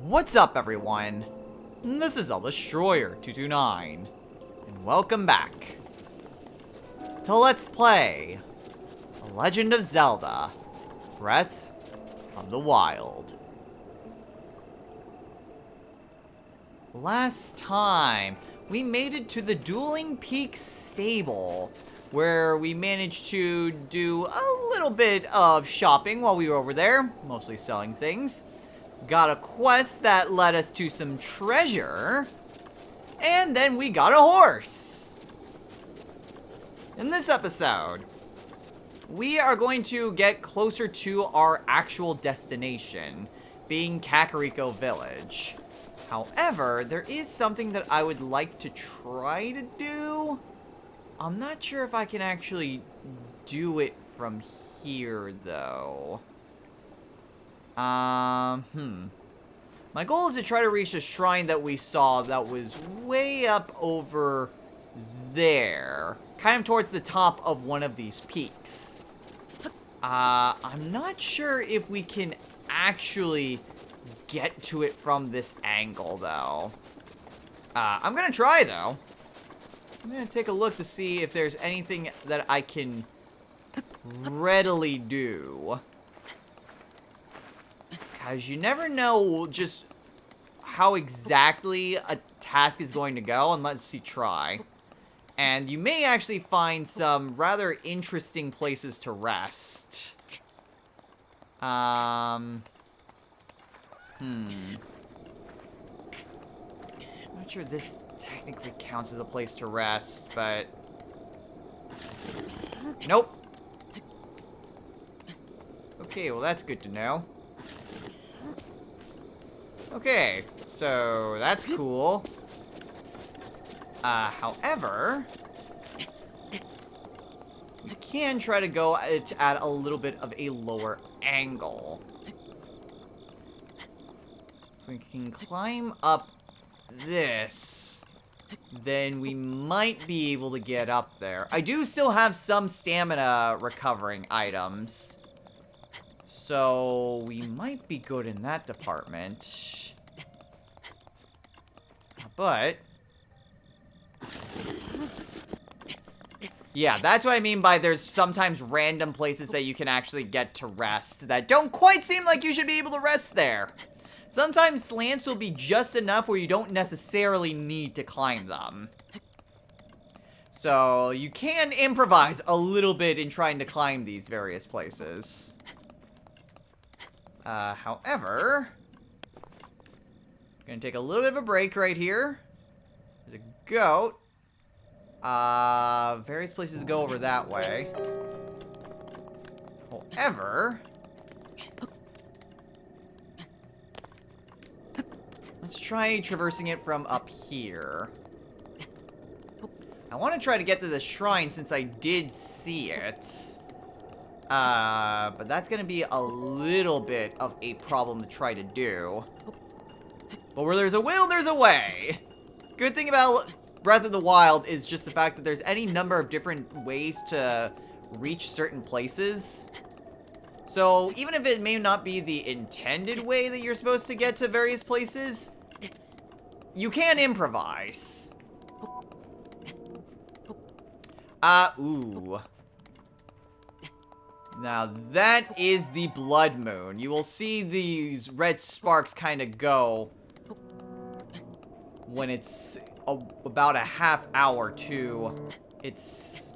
What's up, everyone? This is Zelda Destroyer 229, and welcome back to Let's Play The Legend of Zelda Breath of the Wild. Last time, we made it to the Dueling Peaks stable, where we managed to do a little bit of shopping while we were over there, mostly selling things. Got a quest that led us to some treasure, and then we got a horse. In this episode, we are going to get closer to our actual destination, being Kakariko Village. However, there is something that I would like to try to do. I'm not sure if I can actually do it from here, though. My goal is to try to reach a shrine that we saw that was way up over there. Kind of towards the top of one of these peaks. I'm not sure if we can actually get to it from this angle, though. I'm gonna try, though. I'm gonna take a look to see if there's anything that I can readily do. Because you never know just how exactly a task is going to go unless you try. And you may actually find some rather interesting places to rest. I'm not sure this technically counts as a place to rest, but... Nope. Okay, well that's good to know. Okay, so that's cool. However, we can try to go at a little bit of a lower angle. If we can climb up this, then we might be able to get up there. I do still have some stamina recovering items, so we might be good in that department. But... yeah, that's what I mean by there's sometimes random places that you can actually get to rest that don't quite seem like you should be able to rest there. Sometimes slants will be just enough where you don't necessarily need to climb them. So you can improvise a little bit in trying to climb these various places. However, gonna take a little bit of a break right here. There's a goat. Various places go over that way. However, let's try traversing it from up here. I want to try to get to the shrine since I did see it. But that's gonna be a little bit of a problem to try to do. But where there's a will, there's a way. Good thing about Breath of the Wild is just the fact that there's any number of different ways to reach certain places. So even if it may not be the intended way that you're supposed to get to various places, you can improvise. Ooh. Now, that is the blood moon. You will see these red sparks kind of go when it's about a half hour to it's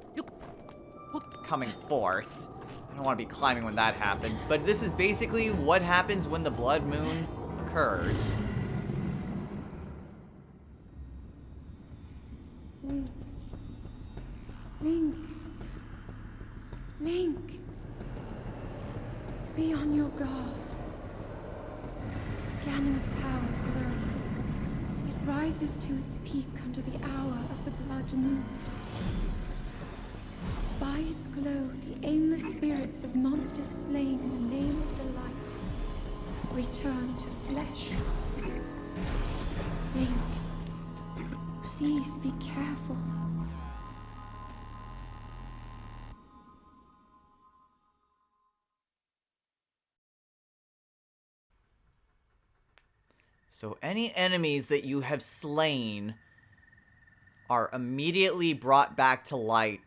coming forth. I don't want to be climbing when that happens, but this is basically what happens when the blood moon occurs. Link. Be on your guard. Ganon's power grows. It rises to its peak under the hour of the blood moon. By its glow, the aimless spirits of monsters slain in the name of the light return to flesh. Link, please be careful. So any enemies that you have slain are immediately brought back to light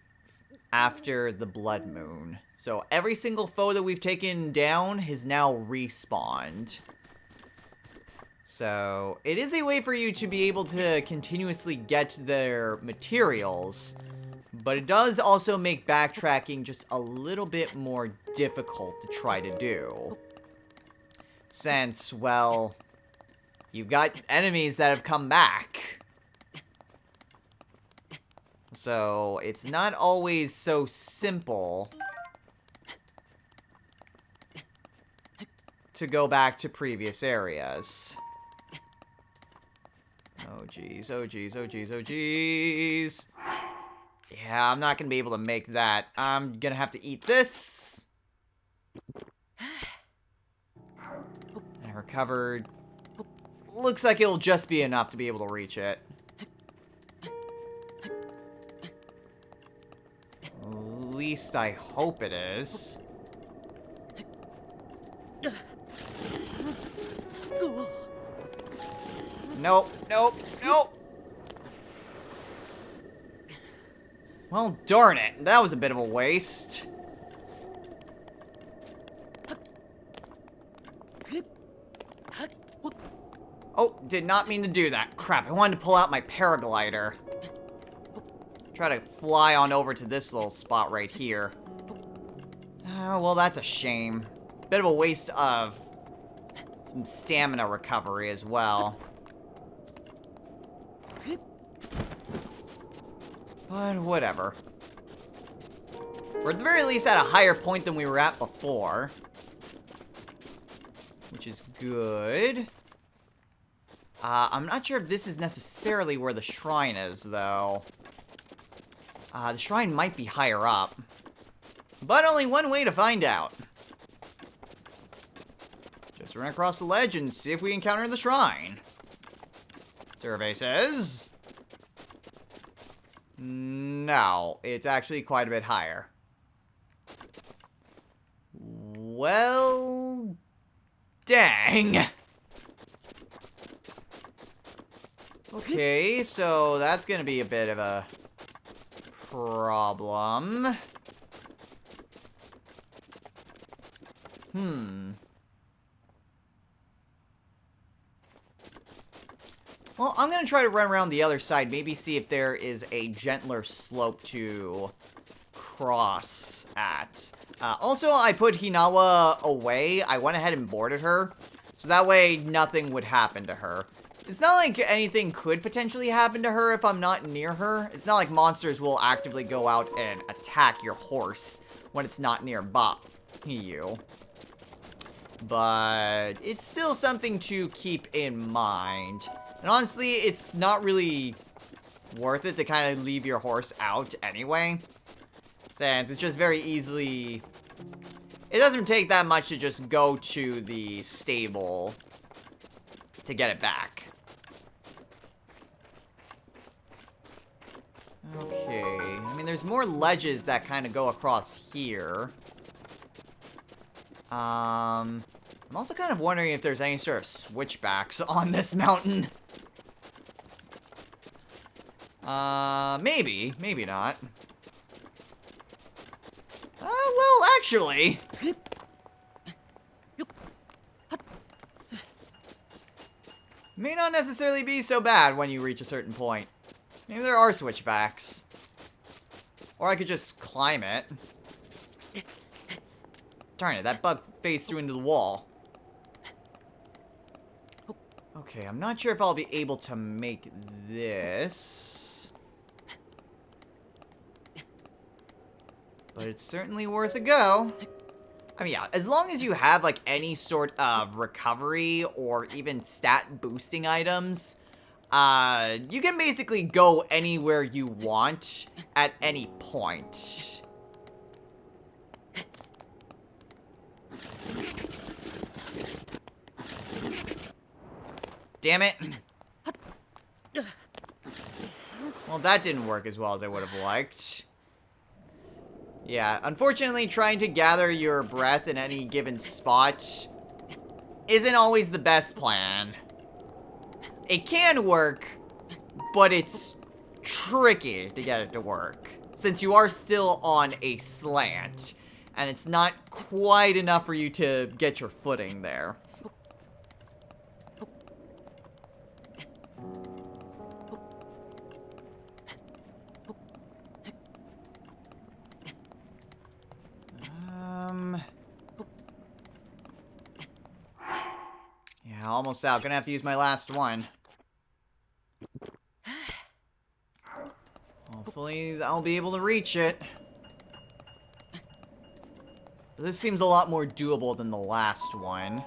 after the blood moon. So every single foe that we've taken down has now respawned. So it is a way for you to be able to continuously get their materials, but it does also make backtracking just a little bit more difficult to try to do. Since, well, you've got enemies that have come back. So it's not always so simple to go back to previous areas. Oh geez, oh geez, oh geez, oh geez. Yeah, I'm not gonna be able to make that. I'm gonna have to eat this. I recovered. Looks like it'll just be enough to be able to reach it. At least I hope it is. Nope, nope, nope. Well, darn it. That was a bit of a waste. Oh, did not mean to do that. Crap, I wanted to pull out my paraglider. Try to fly on over to this little spot right here. Oh, well, that's a shame. Bit of a waste of some stamina recovery as well. But whatever. We're at the very least at a higher point than we were at before. Which is good. I'm not sure if this is necessarily where the shrine is, though. The shrine might be higher up. But only one way to find out. Just run across the ledge and see if we encounter the shrine. Survey says... no, it's actually quite a bit higher. Well... dang. Okay, so that's gonna be a bit of a problem. Well, I'm gonna try to run around the other side, maybe see if there is a gentler slope to cross at. Also, I put Hinawa away. I went ahead and boarded her, so that way nothing would happen to her. It's not like anything could potentially happen to her if I'm not near her. It's not like monsters will actively go out and attack your horse when it's not nearby you. But it's still something to keep in mind. And honestly, it's not really worth it to kind of leave your horse out anyway. Since it's just very easily... it doesn't take that much to just go to the stable to get it back. Okay, I mean, there's more ledges that kind of go across here. I'm also kind of wondering if there's any sort of switchbacks on this mountain. Maybe. Maybe not. Well, actually... may not necessarily be so bad when you reach a certain point. Maybe there are switchbacks. Or I could just climb it. Darn it, that bug phased through into the wall. Okay, I'm not sure if I'll be able to make this. But it's certainly worth a go. I mean, yeah, as long as you have, like, any sort of recovery or even stat boosting items, you can basically go anywhere you want at any point. Damn it. Well, that didn't work as well as I would have liked. Yeah, unfortunately, trying to gather your breath in any given spot isn't always the best plan. it can work, but it's tricky to get it to work, since you are still on a slant, and it's not quite enough for you to get your footing there. Yeah, almost out. Gonna have to use my last one. Hopefully, I'll be able to reach it. This seems a lot more doable than the last one.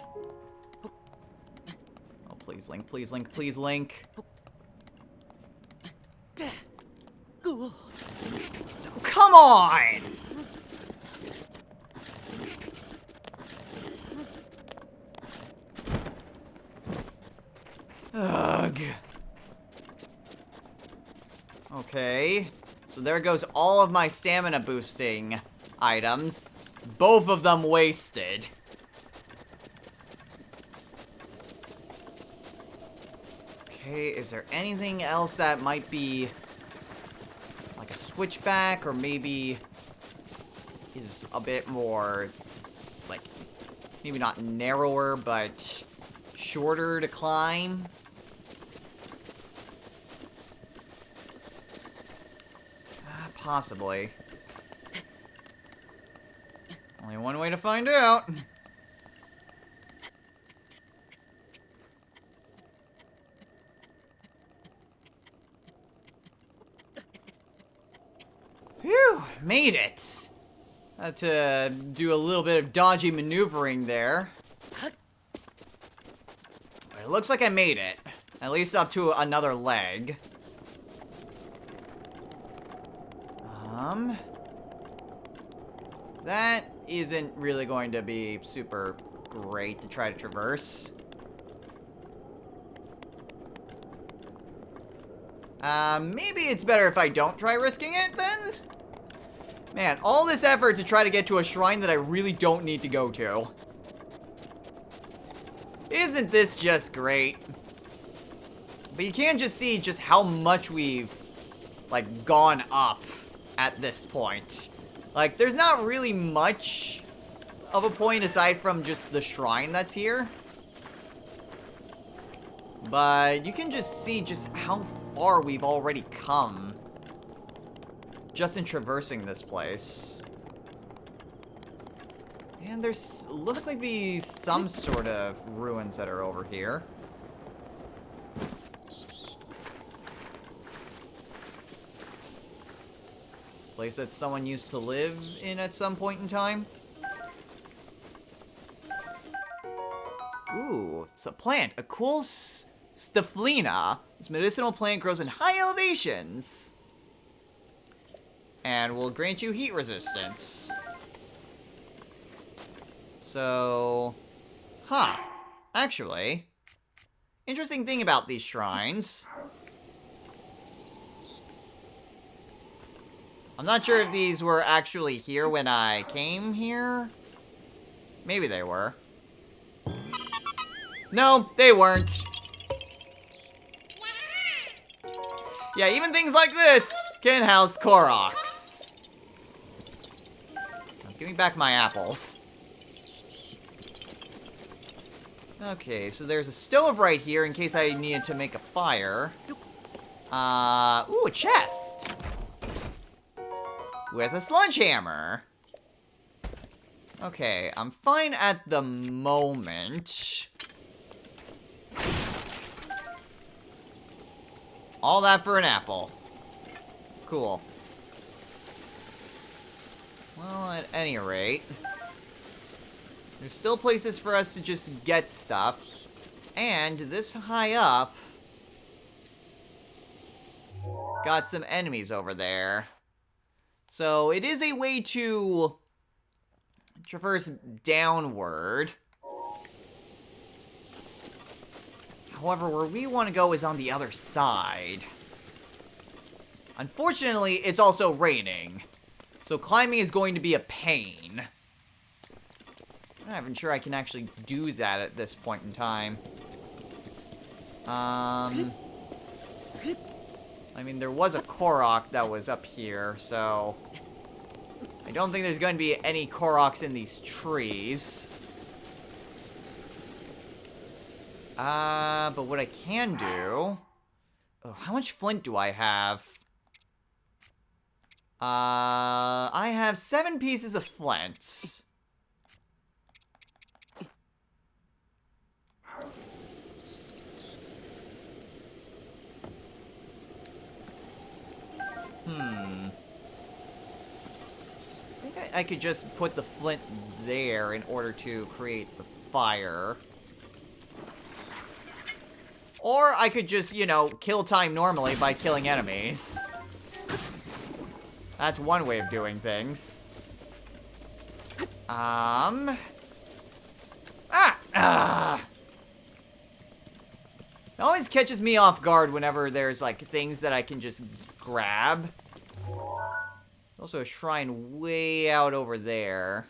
Oh, please, Link. Please, Link. Please, Link. Oh, come on! Ugh. Okay. So there goes all of my stamina boosting items. Both of them wasted. Okay, is there anything else that might be like a switchback, or maybe is a bit more, like, maybe not narrower, but shorter to climb? Possibly. Only one way to find out. Phew, made it. Had to do a little bit of dodgy maneuvering there. But it looks like I made it. At least up to another leg. That isn't really going to be super great to try to traverse. Maybe it's better if I don't try risking it, then? Man, all this effort to try to get to a shrine that I really don't need to go to. Isn't this just great? But you can just see just how much we've, like, gone up at this point. Like, there's not really much of a point aside from just the shrine that's here. But you can just see just how far we've already come just in traversing this place. And there's, looks like be some sort of ruins that are over here. Place that someone used to live in at some point in time. Ooh, it's a plant. A cool Staphlina. This medicinal plant grows in high elevations. And will grant you heat resistance. So, huh. Actually, interesting thing about these shrines. I'm not sure if these were actually here when I came here. Maybe they were. No, they weren't. Yeah, even things like this can house Koroks. Now, give me back my apples. Okay, so there's a stove right here in case I needed to make a fire. Ooh, a chest. With a sledgehammer. Okay, I'm fine at the moment. All that for an apple. Cool. Well, at any rate, there's still places for us to just get stuff. And this high up got some enemies over there. So it is a way to traverse downward. However, where we want to go is on the other side. Unfortunately, it's also raining. So climbing is going to be a pain. I'm not even sure I can actually do that at this point in time. I mean, there was a Korok that was up here, so I don't think there's going to be any Koroks in these trees. But what I can do... Oh, how much flint do I have? I have 7 pieces of flint. I think I could just put the flint there in order to create the fire. Or I could just, you know, kill time normally by killing enemies. That's one way of doing things. It always catches me off guard whenever there's, like, things that I can just grab. Also a shrine way out over there.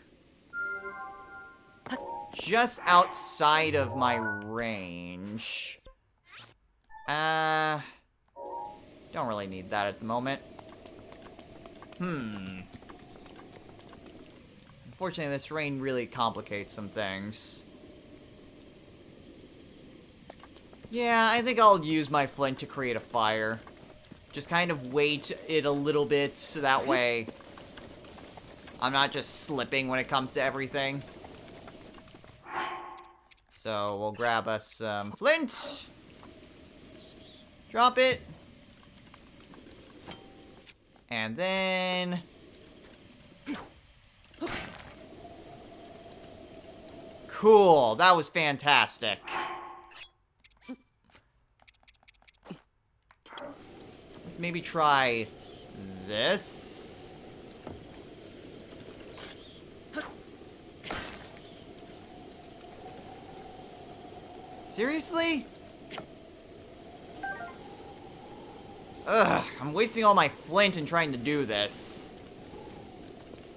Just outside of my range. Don't really need that at the moment. Unfortunately, this rain really complicates some things. Yeah, I think I'll use my flint to create a fire. Just kind of wait it a little bit, so that way I'm not just slipping when it comes to everything. So we'll grab us some flint. Drop it. And then... Cool, that was fantastic. Let's maybe try this. Seriously? Ugh, I'm wasting all my flint in trying to do this.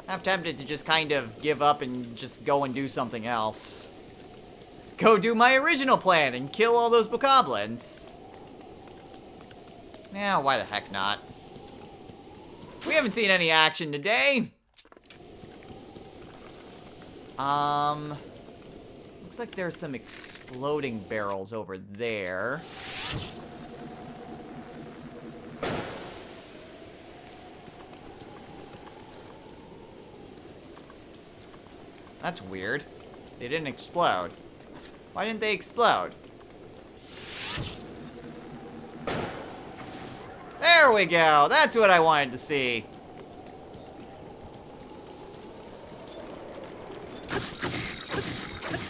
I'm tempted to just kind of give up and just go and do something else. Go do my original plan and kill all those bokoblins. Yeah, why the heck not? We haven't seen any action today. Looks like there's some exploding barrels over there. That's weird. They didn't explode. Why didn't they explode? There we go. That's what I wanted to see.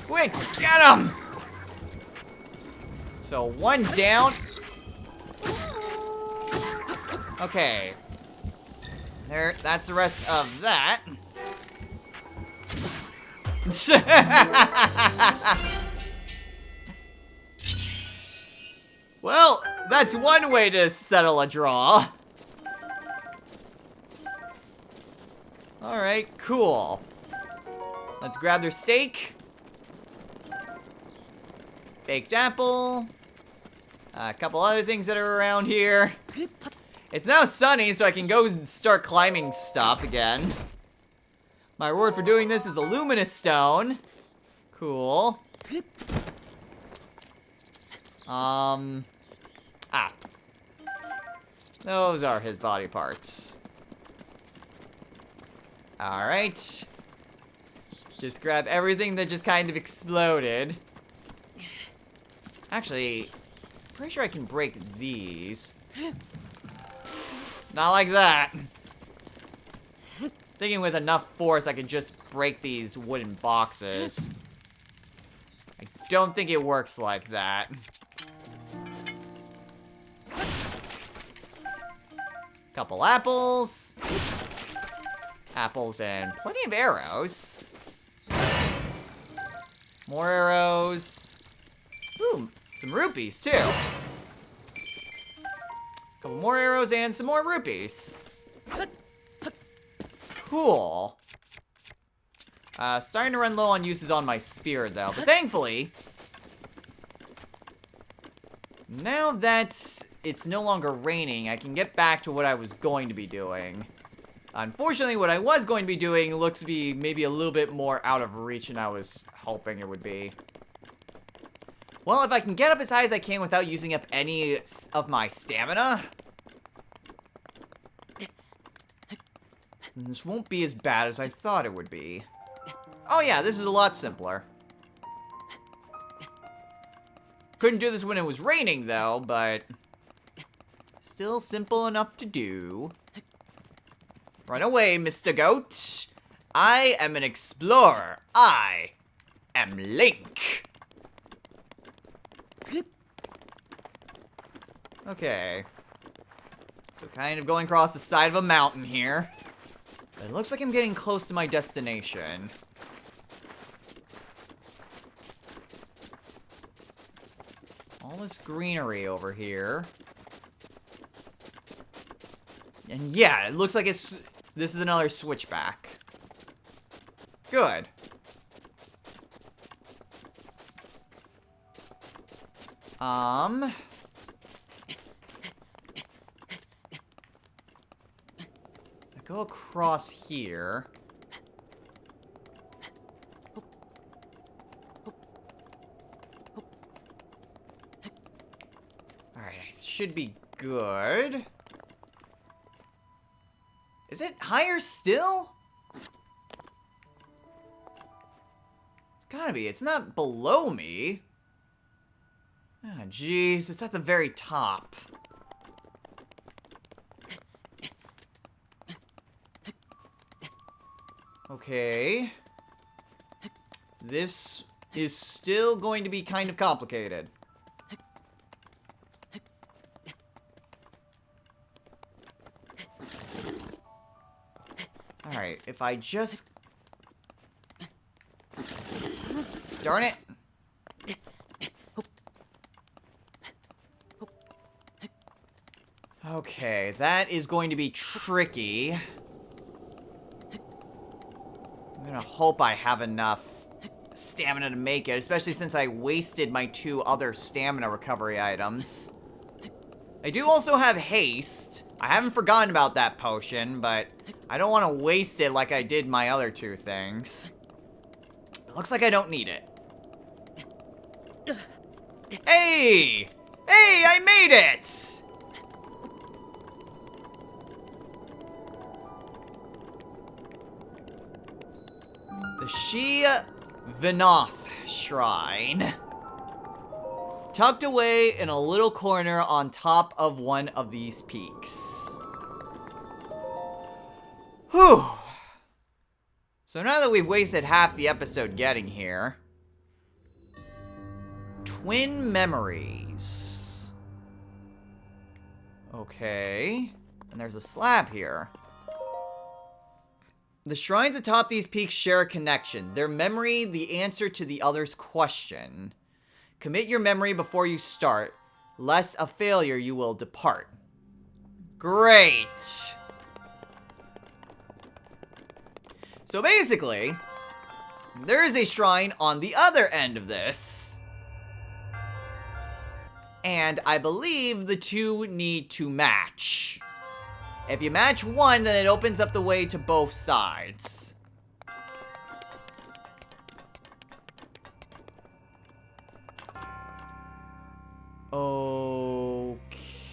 Quick, get him! So, one down. Okay. There, that's the rest of that. Well, that's one way to settle a draw. Alright, cool. Let's grab their steak. Baked apple. A couple other things that are around here. It's now sunny, so I can go and start climbing stuff again. My reward for doing this is a luminous stone. Cool. Those are his body parts. Alright. Just grab everything that just kind of exploded. Actually, pretty sure I can break these. Not like that. Thinking with enough force, I could just break these wooden boxes. I don't think it works like that. Couple apples. Apples and plenty of arrows. More arrows. Ooh, some rupees too. Couple more arrows and some more rupees. Cool. Starting to run low on uses on my spear, though. But thankfully, Now that it's no longer raining, I can get back to what I was going to be doing. Unfortunately, what I was going to be doing looks to be maybe a little bit more out of reach than I was hoping it would be. Well, if I can get up as high as I can without using up any of my stamina, this won't be as bad as I thought it would be. Oh yeah, this is a lot simpler. Couldn't do this when it was raining, though, but still simple enough to do. Run away, Mr. Goat. I am an explorer. I am Link. Okay. So kind of going across the side of a mountain here. But it looks like I'm getting close to my destination. All this greenery over here. And yeah, it looks like this is another switchback. Good. I go across here. Alright, I should be good. Is it higher still? It's gotta be. It's not below me. Ah, jeez. It's at the very top. Okay. This is still going to be kind of complicated. Alright, if I just... Darn it! Okay, that is going to be tricky. I'm gonna hope I have enough stamina to make it, especially since I wasted my 2 other stamina recovery items. I do also have haste. I haven't forgotten about that potion, but I don't want to waste it like I did my other 2 things. It looks like I don't need it. Hey! Hey, I made it! The Shia Vinoth Shrine. Tucked away in a little corner on top of one of these peaks. Whew. So now that we've wasted half the episode getting here. Twin memories. Okay. And there's a slab here. The shrines atop these peaks share a connection. Their memory, the answer to the other's question. Commit your memory before you start, lest a failure you will depart. Great! So basically, there is a shrine on the other end of this. And I believe the 2 need to match. If you match one, then it opens up the way to both sides. Okay.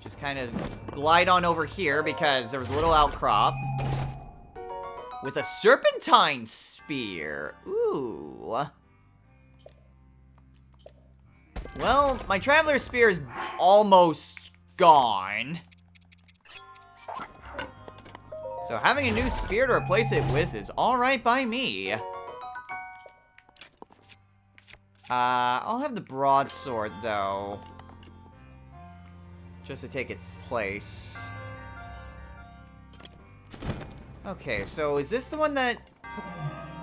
Just kind of glide on over here because there was a little outcrop. With a serpentine spear. Ooh. Well, my traveler spear is almost gone. So having a new spear to replace it with is alright by me. I'll have the broadsword, though. Just to take its place. Okay, so is this the one that...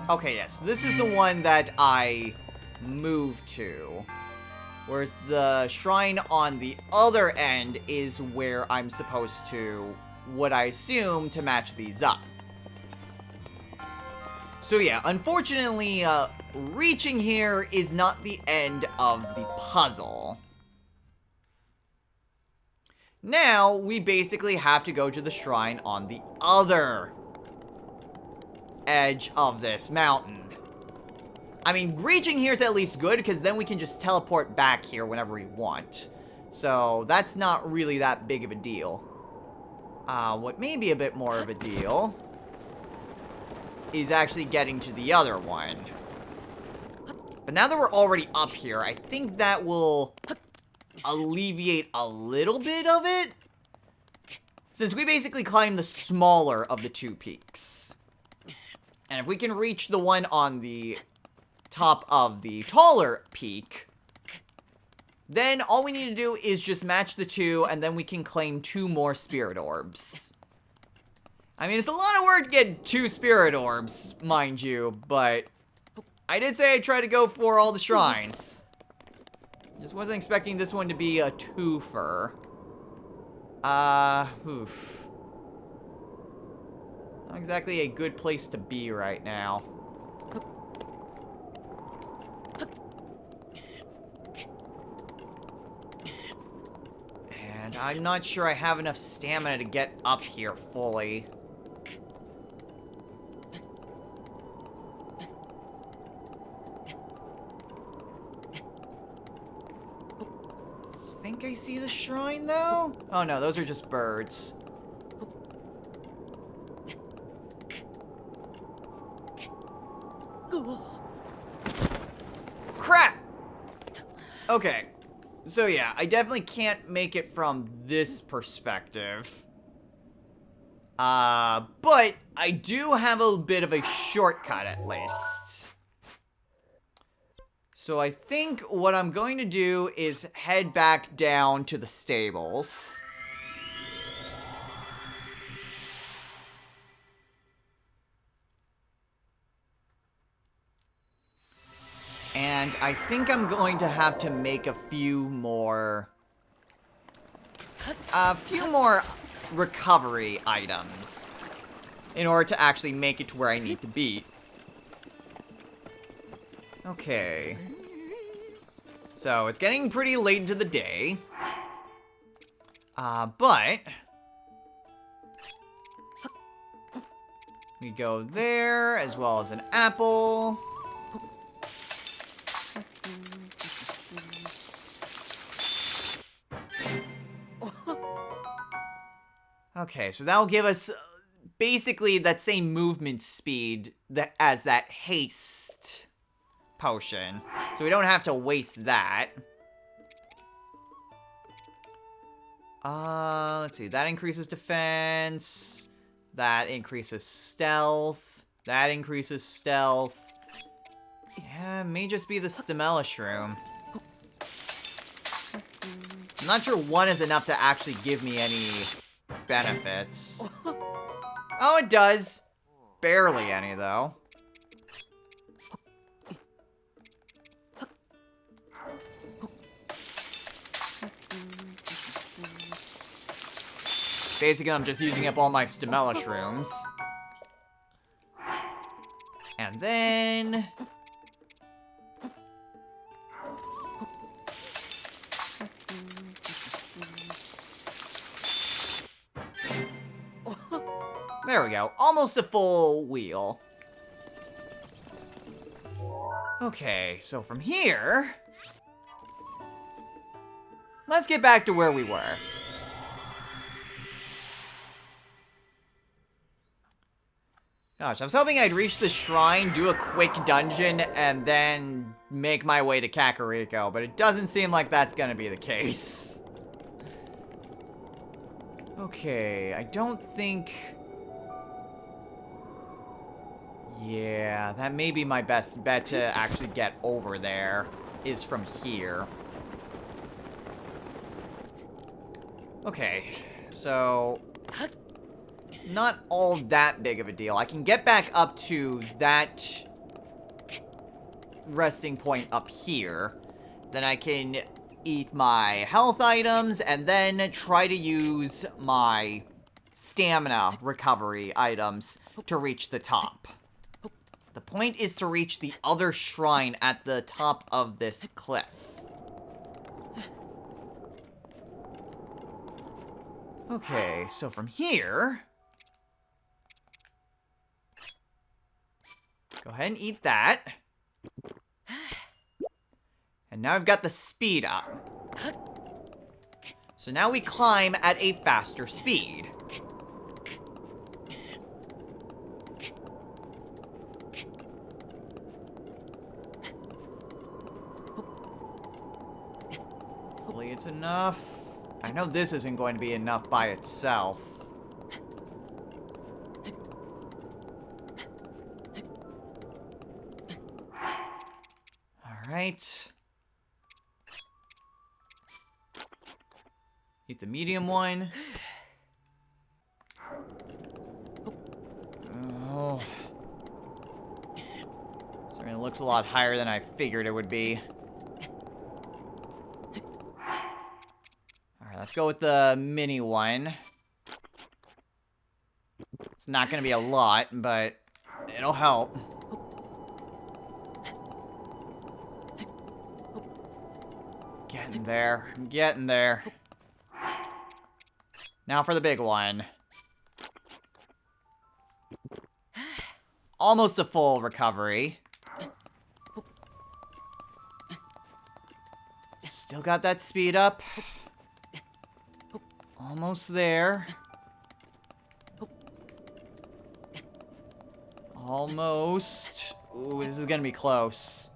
Okay, yes. This is the one that I moved to. Whereas the shrine on the other end is where I'm supposed to, what I assume, to match these up. So yeah, unfortunately, reaching here is not the end of the puzzle. Now, we basically have to go to the shrine on the other edge of this mountain. I mean, reaching here is at least good, because then we can just teleport back here whenever we want. So, that's not really that big of a deal. What may be a bit more of a deal is actually getting to the other one. But now that we're already up here, I think that will alleviate a little bit of it, since we basically climbed the smaller of the two peaks. And if we can reach the one on the top of the taller peak, then all we need to do is just match the two, and then we can claim 2 more spirit orbs. I mean, it's a lot of work to get 2 spirit orbs, mind you, but I did say I'd try to go for all the shrines. Just wasn't expecting this one to be a twofer. Oof. Not exactly a good place to be right now. And I'm not sure I have enough stamina to get up here fully. I think I see the shrine, though? Oh, no, those are just birds. Crap! Okay. So, yeah, I definitely can't make it from this perspective. But I do have a bit of a shortcut, at least. So I think what I'm going to do is head back down to the stables. And I think I'm going to have to make a few more recovery items in order to actually make it to where I need to be. Okay. So, it's getting pretty late into the day. But we go there, as well as an apple. Okay, so that'll give us basically that same movement speed as that haste potion. So we don't have to waste that. Let's see. That increases defense. That increases stealth. That increases stealth. Yeah, it may just be the Stamella Shroom. I'm not sure one is enough to actually give me any benefits. Oh, it does. Barely any, though. Basically, I'm just using up all my Stamella Shrooms. And then... there we go. Almost a full wheel. Okay, so from here... let's get back to where we were. Gosh, I was hoping I'd reach the shrine, do a quick dungeon, and then make my way to Kakariko, but it doesn't seem like that's gonna be the case. Okay, I don't think... yeah, that may be my best bet to actually get over there, is from here. Okay, so... not all that big of a deal. I can get back up to that resting point up here. Then I can eat my health items and then try to use my stamina recovery items to reach the top. The point is to reach the other shrine at the top of this cliff. Okay, so from here... Go ahead and eat that. And now I've got the speed up. So now we climb at a faster speed. Hopefully it's enough. I know this isn't going to be enough by itself. Alright. Eat the medium one. Oh. Certainly looks a lot higher than I figured it would be. Alright, let's go with the mini one. It's not gonna be a lot, but it'll help. Getting there. I'm getting there. Now for the big one. Almost a full recovery. Still got that speed up. Almost there. Almost. Ooh, this is gonna be close.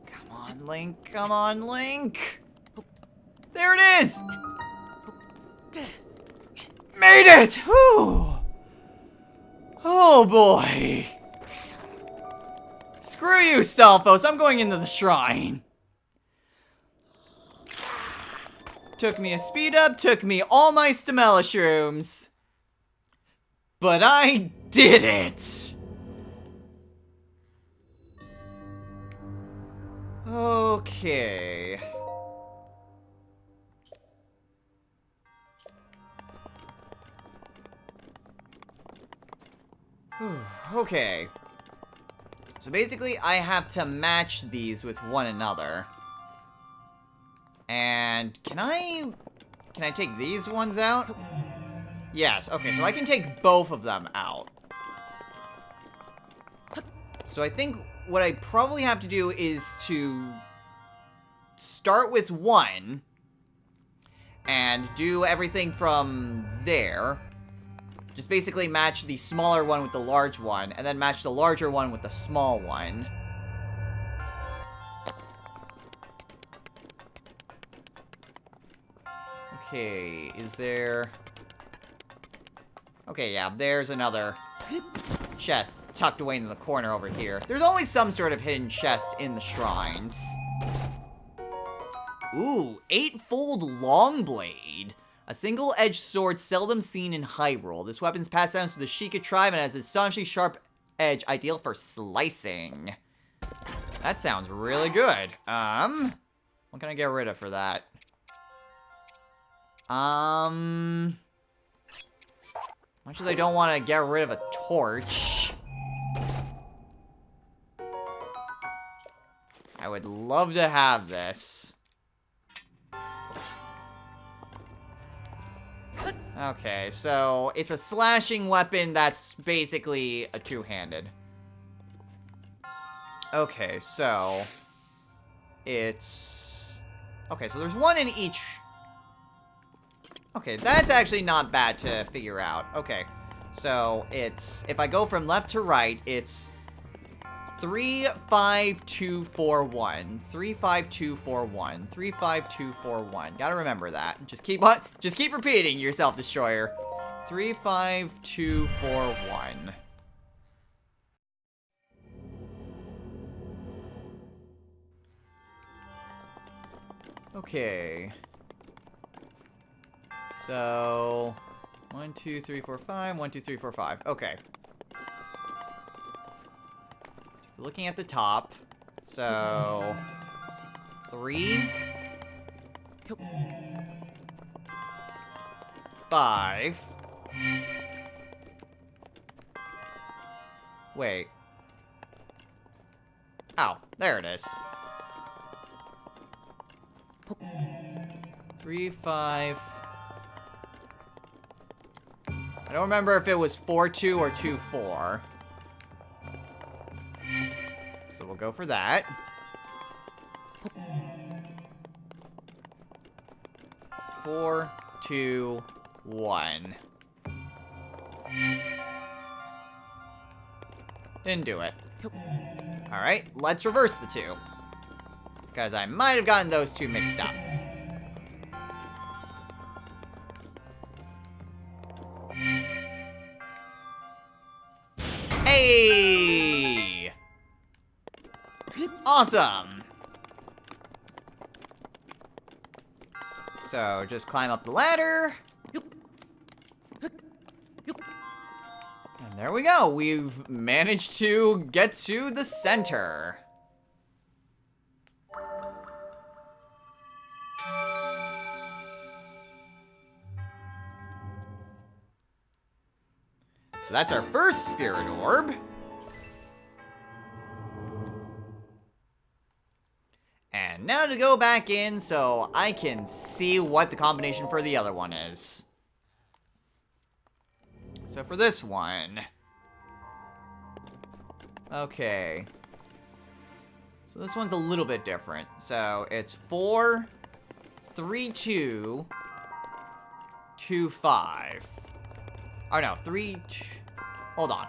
Come on, Link. Come on, Link. There it is! Made it! Whew. Oh, boy. Screw you, Stalfos. I'm going into the shrine. Took me a speed up, took me all my Stamella shrooms. But I did it! Okay. Whew, okay. So basically, I have to match these with one another. And can I take these ones out? Yes, okay, so I can take both of them out. So I think what I probably have to do is to start with one and do everything from there. Just basically match the smaller one with the large one, and then match the larger one with the small one. Okay, is there... Okay, yeah, there's another chest tucked away in the corner over here. There's always some sort of hidden chest in the shrines. Ooh, 8-fold long blade. A single-edged sword seldom seen in Hyrule. This weapon's passed down to the Sheikah tribe and has an astonishingly sharp edge, ideal for slicing. That sounds really good. What can I get rid of for that? Much as I don't want to get rid of a torch. I would love to have this. Okay, so it's a slashing weapon that's basically a two-handed. Okay, so it's... Okay, so there's one in each... Okay, that's actually not bad to figure out. Okay, so it's... If I go from left to right, it's 3, 5, 2, 4, 1. 3, 5, 2, 4, 1. 3, 5, 2, 4, 1. Gotta remember that. Just keep repeating yourself, Destroyer. 3, 5, 2, 4, 1. Okay. So 1, 2, 3, 4, 5. 1, 2, 3, 4, 5. Okay. Looking at the top, so 3, 5, Wait. Oh, there it is. 3, 5. I don't remember if it was 4, 2 or 2, 4. So we'll go for that. 4, 2, 1. Didn't do it. Alright, let's reverse the 2. Because I might have gotten those 2 mixed up. Hey! Awesome! So, just climb up the ladder. And there we go. We've managed to get to the center. So that's our first spirit orb. And now to go back in so I can see what the combination for the other one is. So for this one. Okay. So this one's a little bit different. So it's 4, 3, 2, 2, 5. Oh no, 3, hold on.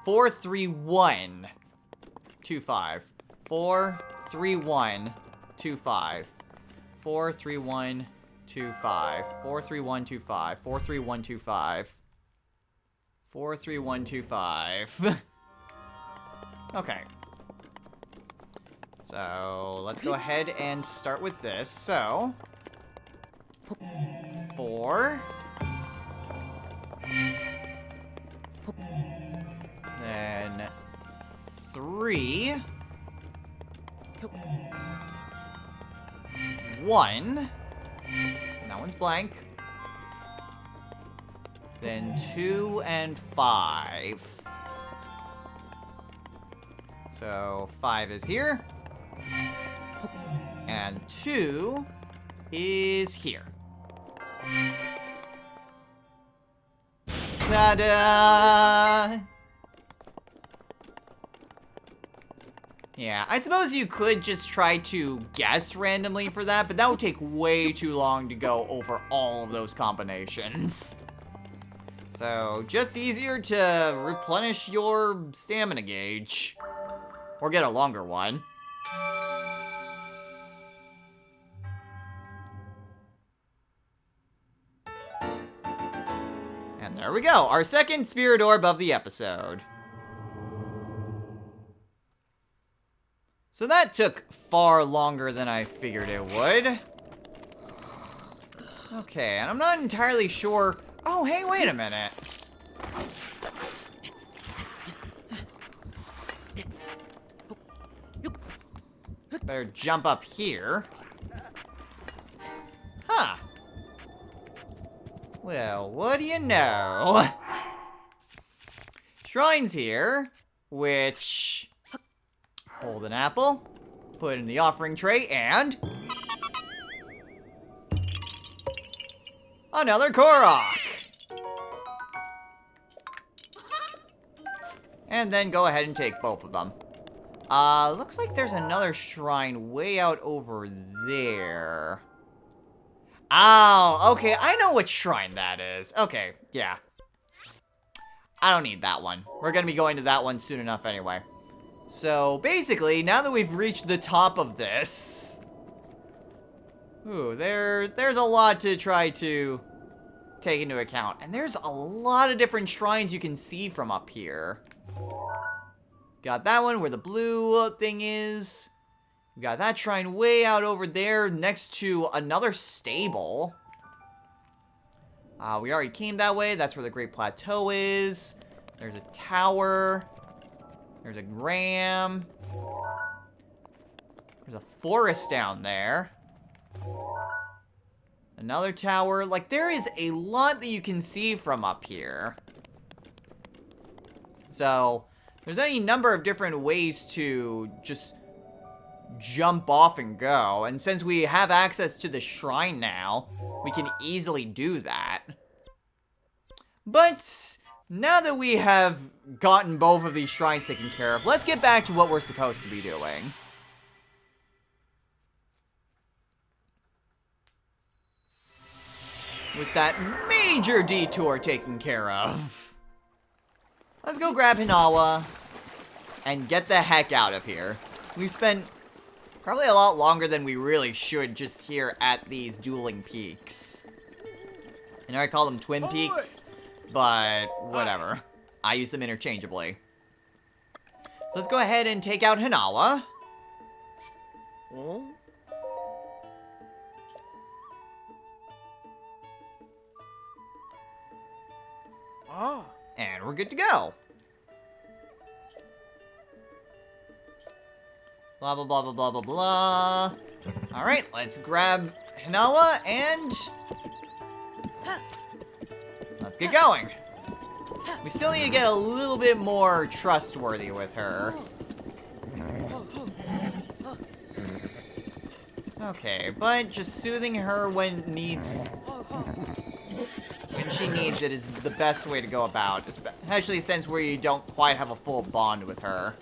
4, 3, 1, 2, 5. 4, 3, 1, 2, 5. 4, 3, 1, 2, 5. 4, 3, 1, 2, 5. 4, 3, 1, 2, 5. 4, 3, 1, 2, 5. Okay. So, let's go ahead and start with this. So, 4. Then 3. 1. That one's blank. Then 2 and 5. So 5 is here. And 2 is here. Ta-da! Yeah, I suppose you could just try to guess randomly for that, but that would take way too long to go over all of those combinations. So, just easier to replenish your stamina gauge. Or get a longer one. And there we go, our second spirit orb of the episode. So that took far longer than I figured it would. Okay, and I'm not entirely sure... Oh, hey, wait a minute. Better jump up here. Huh. Well, what do you know? Shrines here, which... Hold an apple, put it in the offering tray, and... Another Korok! And then go ahead and take both of them. Looks like there's another shrine way out over there. Oh, okay, I know which shrine that is. Okay, yeah. I don't need that one. We're gonna be going to that one soon enough anyway. So, basically, now that we've reached the top of this... Ooh, there's a lot to try to take into account. And there's a lot of different shrines you can see from up here. Got that one where the blue thing is. We got that shrine way out over there next to another stable. We already came that way. That's where the Great Plateau is. There's a tower. There's a ram. There's a forest down there. Another tower. Like, there is a lot that you can see from up here. So, There's any number of different ways to just jump off and go. And since we have access to the shrine now, we can easily do that. But now that we have gotten both of these shrines taken care of, let's get back to what we're supposed to be doing. With that major detour taken care of. Let's go grab Hinawa and get the heck out of here. We've spent probably a lot longer than we really should just here at these dueling peaks. I know I call them twin peaks, but whatever. I use them interchangeably. So let's go ahead and take out Hinawa. And we're good to go. Blah, blah, blah, blah, blah, blah, blah. Alright, let's grab Hinawa and let's get going. We still need to get a little bit more trustworthy with her. Okay, but just soothing her when she needs it is the best way to go about, especially since we don't quite have a full bond with her.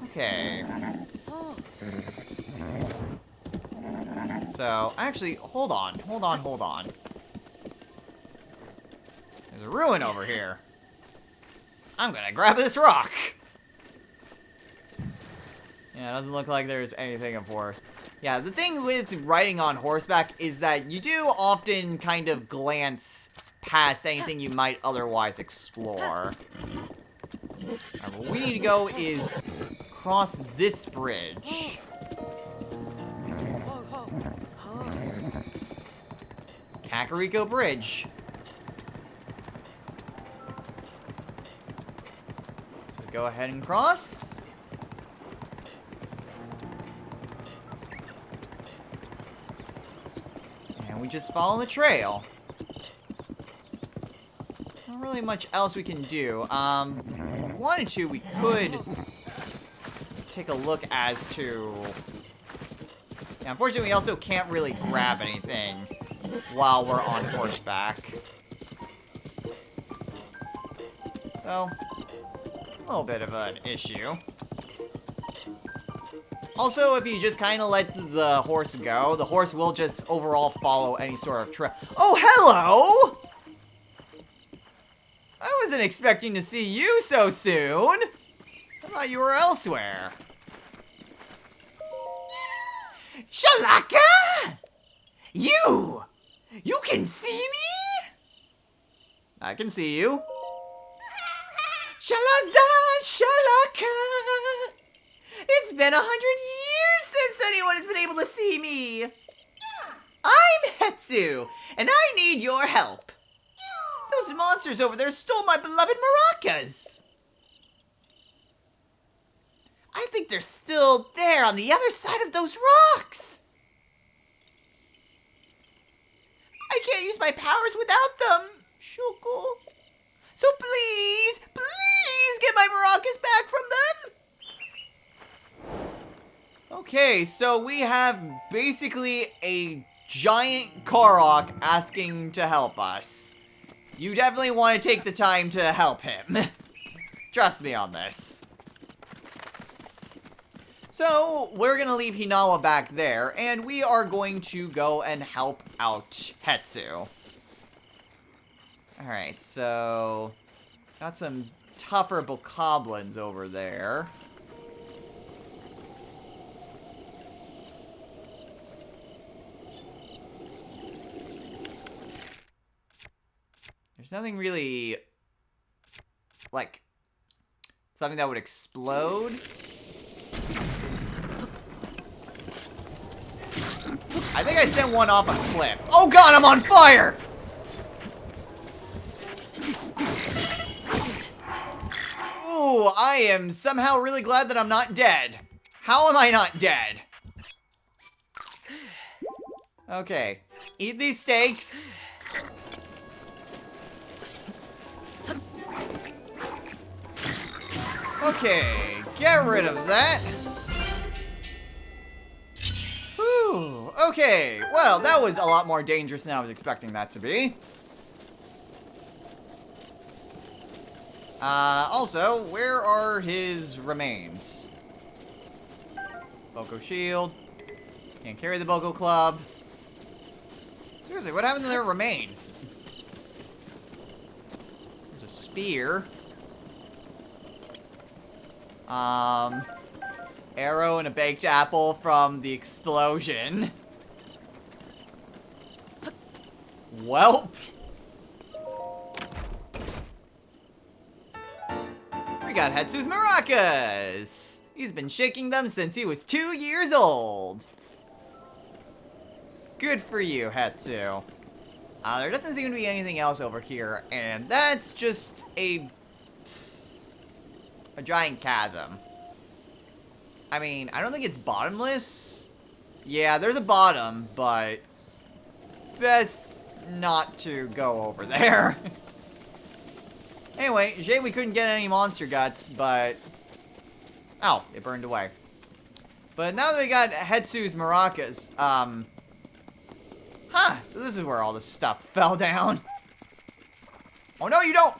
Okay. So, actually, hold on. There's a ruin over here. I'm gonna grab this rock. Yeah, it doesn't look like there's anything of worth. Yeah, the thing with riding on horseback is that you do often kind of glance past anything you might otherwise explore. Alright, what we need to go is cross this bridge. Kakariko Bridge. So go ahead and cross. And we just follow the trail. Not really much else we can do. If we wanted to, we could take a look as to... Yeah, unfortunately, we also can't really grab anything while we're on horseback. So, a little bit of an issue. Also, if you just kind of let the horse go, the horse will just overall follow any sort of trail. Oh, hello! I wasn't expecting to see you so soon. I thought you were elsewhere. Shalaka! You! You can see me? I can see you. Shalaza, Shalaka! It's been 100 years since anyone has been able to see me. I'm Hetsu, and I need your help. Those monsters over there stole my beloved maracas. I think they're still there on the other side of those rocks. I can't use my powers without them, Shuko. So please, please get my maracas back from them. Okay, so we have basically a giant Korok asking to help us. You definitely want to take the time to help him. Trust me on this. So, we're gonna leave Hinawa back there, and we are going to go and help out Hetsu. Alright, so... got some tougher bokoblins over there. There's nothing really... like... something that would explode. I think I sent one off a cliff. Oh god, I'm on fire! Ooh, I am somehow really glad that I'm not dead. How am I not dead? Okay, eat these steaks. Okay, get rid of that. Whew, okay, well, that was a lot more dangerous than I was expecting that to be. Also, where are his remains? Boko shield. Can't carry the Boko club. Seriously, what happened to their remains? There's a spear. Arrow and a baked apple from the explosion. Welp. We got Hetsu's maracas. He's been shaking them since he was 2 years old. Good for you, Hetsu. There doesn't seem to be anything else over here, and that's just a giant chasm. I mean, I don't think it's bottomless. Yeah, there's a bottom, but best not to go over there. Anyway, shame we couldn't get any monster guts, but... Oh, it burned away. But now that we got Hetsu's maracas, so this is where all this stuff fell down. Oh no, you don't!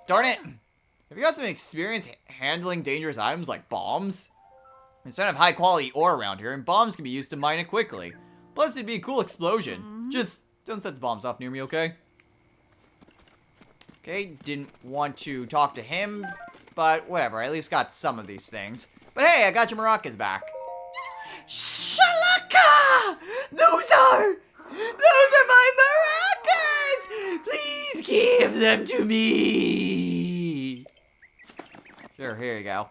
Darn it! Have you got some experience handling dangerous items like bombs? There's a ton of high quality ore around here, and bombs can be used to mine it quickly. Plus, it'd be a cool explosion. Just don't set the bombs off near me, okay? Okay, didn't want to talk to him, but whatever. I at least got some of these things. But hey, I got your maracas back. Shalaka! Those are my maracas! Please give them to me! Sure, here you go.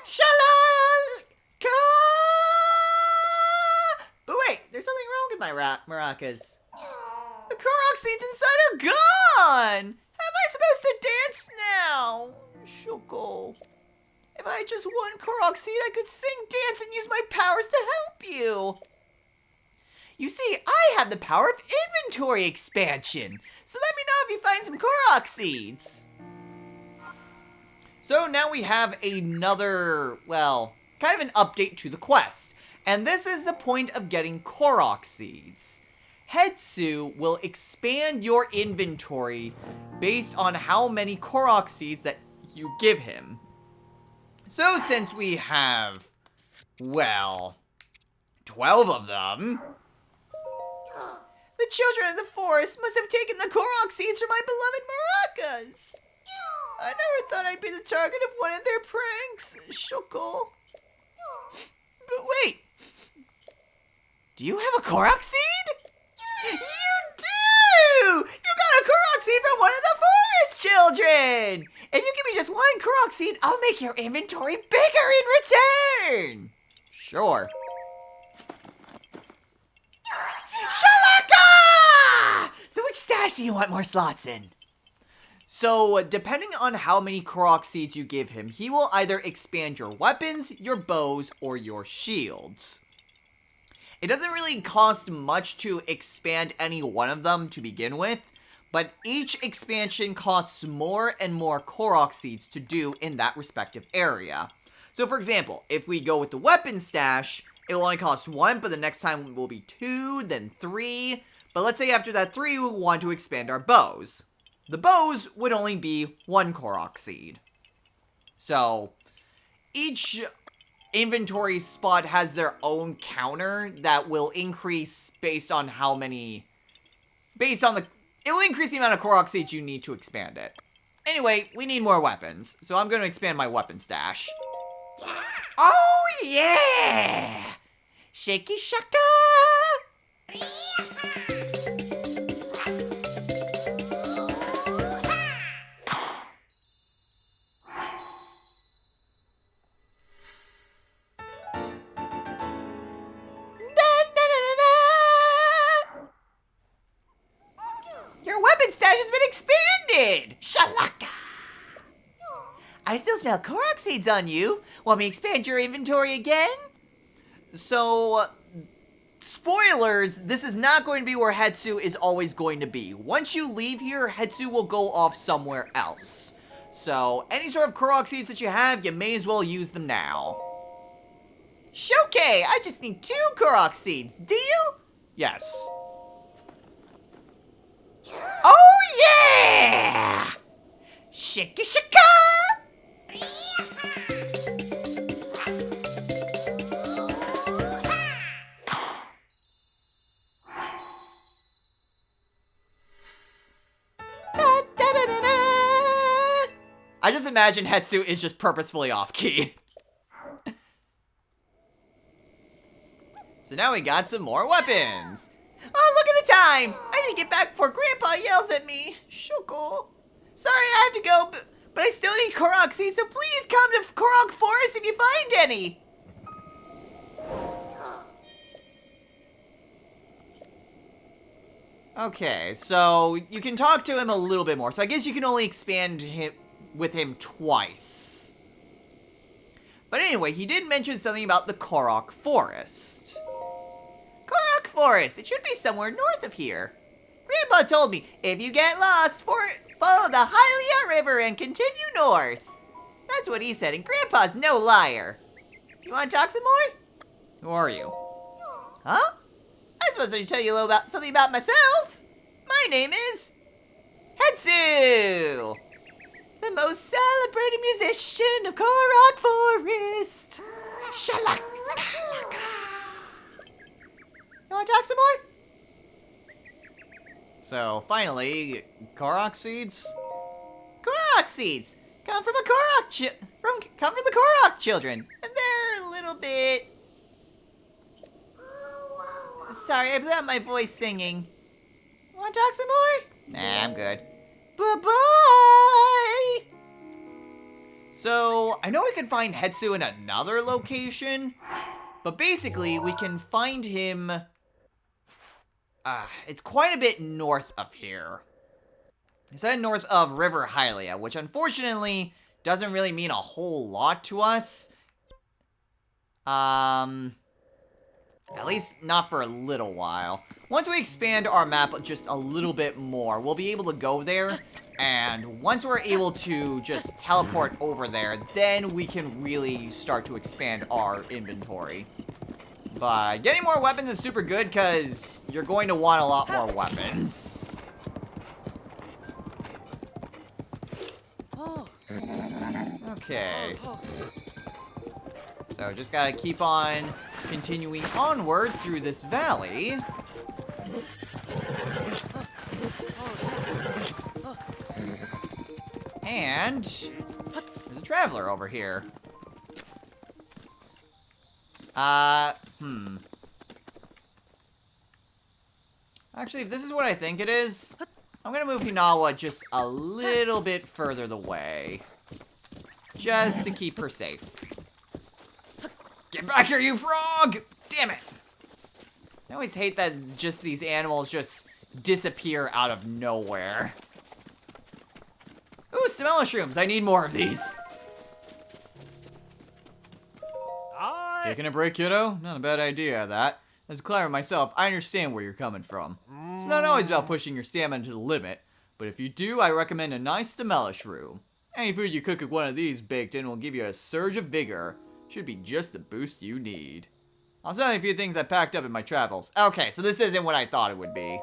Shalaka! But wait, there's something wrong with my maracas. The Korok seeds inside are gone! How am I supposed to dance now? Shoko. If I had just one Korok seed, I could sing, dance, and use my powers to help you. You see, I have the power of inventory expansion. So let me know if you find some Korok seeds. So now we have another, well, kind of an update to the quest. And this is the point of getting Korok seeds. Hetsu will expand your inventory based on how many Korok seeds that you give him. So since we have, well, 12 of them, the children of the forest must have taken the Korok seeds from my beloved maracas. I never thought I'd be the target of one of their pranks, Shoko. But wait, do you have a Korok seed? You do! You got a Korok seed from one of the forest children! If you give me just one Korok seed, I'll make your inventory bigger in return! Sure. Shalaka! So which stash do you want more slots in? So, depending on how many Korok seeds you give him, he will either expand your weapons, your bows, or your shields. It doesn't really cost much to expand any one of them to begin with, but each expansion costs more and more Korok seeds to do in that respective area. So for example, if we go with the weapon stash, it will only cost 1, but the next time it will be 2, then 3. But let's say after that 3, we want to expand our bows. The bows would only be 1 Korok seed. So, each inventory spot has their own counter that will increase based on how many... it will increase the amount of Korok seeds you need to expand it. Anyway, we need more weapons, so I'm going to expand my weapon stash. Oh yeah! Shaky shaka! Your weapon stash has been expanded! Shalaka! I still smell Korok seeds on you. Want me to expand your inventory again? So, spoilers, this is not going to be where Hetsu is always going to be. Once you leave here, Hetsu will go off somewhere else. So, any sort of Korok seeds that you have, you may as well use them now. Shoke, I just need 2 Korok seeds. Deal? Yes. Oh yeah! Shika shika! I just imagine Hetsu is just purposefully off key. So now we got some more weapons. Oh, look at the time! I need to get back before Grandpa yells at me. Shoko. Sorry, I have to go, but I still need Korok seeds, so please come to Korok Forest if you find any. Okay, so you can talk to him a little bit more. So I guess you can only expand with him twice. But anyway, he did mention something about the Korok Forest. Korok Forest! It should be somewhere north of here. Grandpa told me, if you get lost, follow the Hylia River and continue north. That's what he said, and Grandpa's no liar. You want to talk some more? Who are you? Huh? I'm supposed to tell you a little about something about myself. My name is Hetsu, the most celebrated musician of Korok Forest. Shalaka. You want to talk some more? So, finally, Korok seeds? Korok seeds! Come from the Korok children. And they're a little bit... Sorry, I blew out my voice singing. Want to talk some more? Nah, I'm good. Bye-bye! So, I know we can find Hetsu in another location, but basically, we can find him... it's quite a bit north of here. It's north of River Hylia, which unfortunately doesn't really mean a whole lot to us. At least not for a little while. Once we expand our map just a little bit more, we'll be able to go there. And once we're able to just teleport over there, then we can really start to expand our inventory. But getting more weapons is super good because you're going to want a lot more weapons. Okay. So just gotta keep on continuing onward through this valley. And there's a traveler over here. Actually, if this is what I think it is, I'm gonna move Hinawa just a little bit further the way. Just to keep her safe. Get back here, you frog! Damn it! I always hate that just these animals just disappear out of nowhere. Ooh, stamella shrooms. I need more of these. Taking a break, kiddo? Not a bad idea, that. As a climber myself, I understand where you're coming from. It's not always about pushing your stamina to the limit, but if you do, I recommend a nice stamella shroom. Any food you cook with one of these baked in will give you a surge of vigor. Should be just the boost you need. I'll tell you a few things I packed up in my travels. Okay, so this isn't what I thought it would be.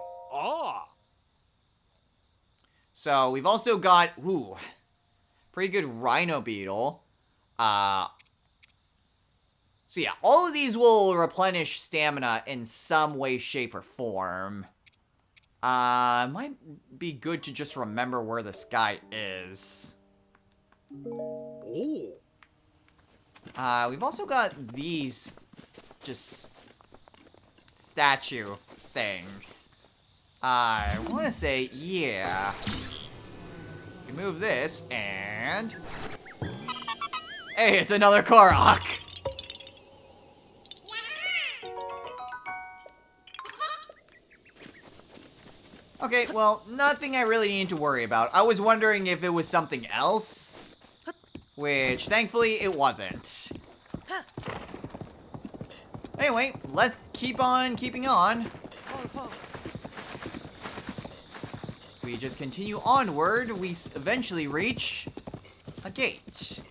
So, we've also got, ooh, pretty good rhino beetle. So yeah, all of these will replenish stamina in some way, shape, or form. Might be good to just remember where this guy is. Ooh. We've also got these, just, statue things. I want to say, yeah. You move this, and... Hey, it's another Korok! Okay, well, nothing I really need to worry about. I was wondering if it was something else, which, thankfully, it wasn't. Anyway, let's keep on keeping on. We just continue onward. We eventually reach a gate.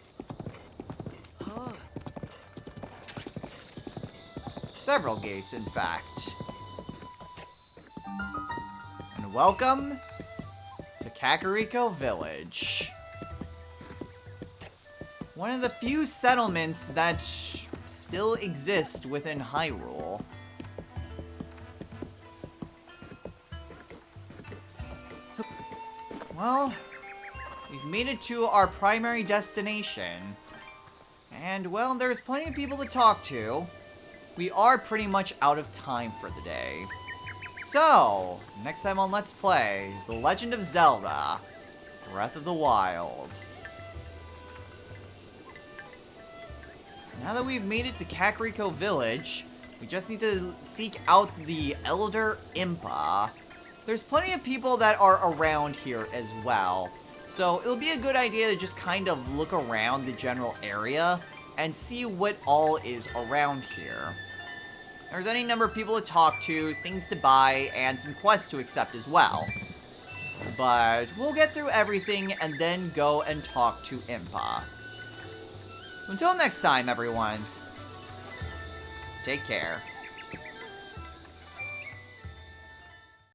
Several gates, in fact. And welcome to Kakariko Village. One of the few settlements that still exist within Hyrule. Well, we've made it to our primary destination. And, well, there's plenty of people to talk to. We are pretty much out of time for the day. So, next time on Let's Play, The Legend of Zelda, Breath of the Wild. Now that we've made it to Kakariko Village, we just need to seek out the Elder Impa. There's plenty of people that are around here as well, so it'll be a good idea to just kind of look around the general area and see what all is around here. There's any number of people to talk to, things to buy, and some quests to accept as well. But we'll get through everything and then go and talk to Impa. Until next time, everyone, take care.